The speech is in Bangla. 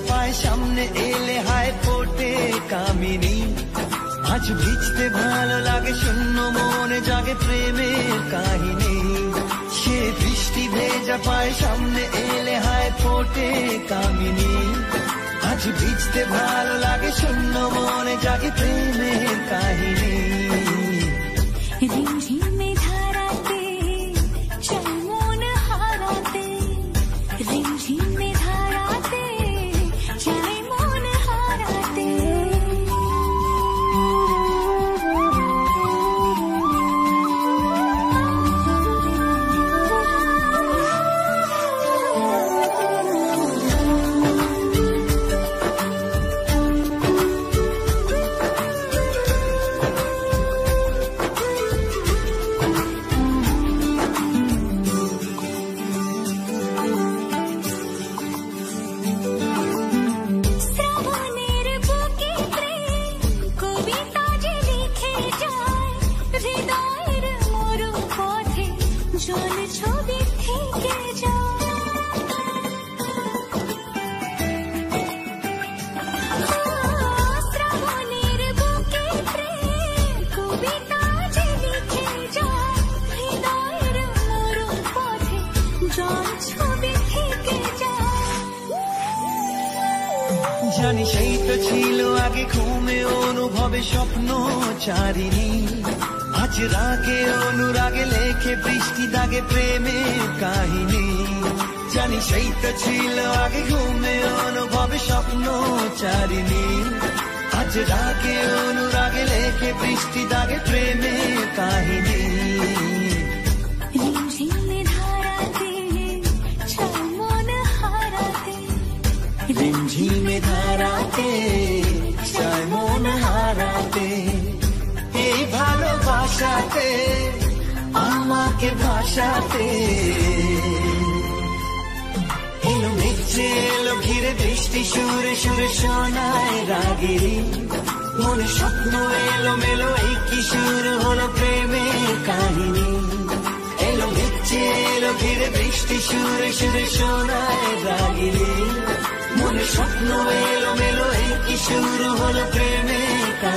পায় সামনে এলে হায় ফোটে কামিনী। আজ ভিজতে ভালো লাগে শূন্য মনে জাগে প্রেমের কাহিনী। সে বৃষ্টি ভেজা পায় সামনে এলে হায় ফোটে কামিনী। আজ ভিজতে ভালো লাগে শূন্য মনে জাগে প্রেমের কাহিনী। রিমঝিমে ধারাতে চাই মন হারাতে, রিমঝিমে ধারাতে চাই মন হারাতে। জানি সেই তো ছিল আগে ঘুমে অনুভবে স্বপ্ন চারিণী। আজ রাগে অনুরাগে লেখে বৃষ্টি দাগে প্রেমের কাহিনী। জানি সেই তো ছিল আগে ঘুমে অনুভবে স্বপ্ন চারিণী। আজ রাগে অনুরাগে লেখে বৃষ্টি দাগে প্রেমের কাহিনী। রিমঝিমে ধারাতে চাই মন হারাতে, রিমঝিমে ধারাতে চাই মন হারাতে। এই ভালোবাসাতে আমাকে ভাসাতে। এলো মেঘে এলো ঘিরে বৃষ্টি সুরে সুরে শোনায় রাগিনী। মনে স্বপ্ন এলো মেলো এই কি শুরু হলো প্রেমের কাহিনী। এলো মেঘে এলো ঘিরে বৃষ্টি সুরে সুরে শোনায় রাগিনী। মনে স্বপ্ন এলো মেলো এই কি শুরু হলো প্রেমের কাহিনী।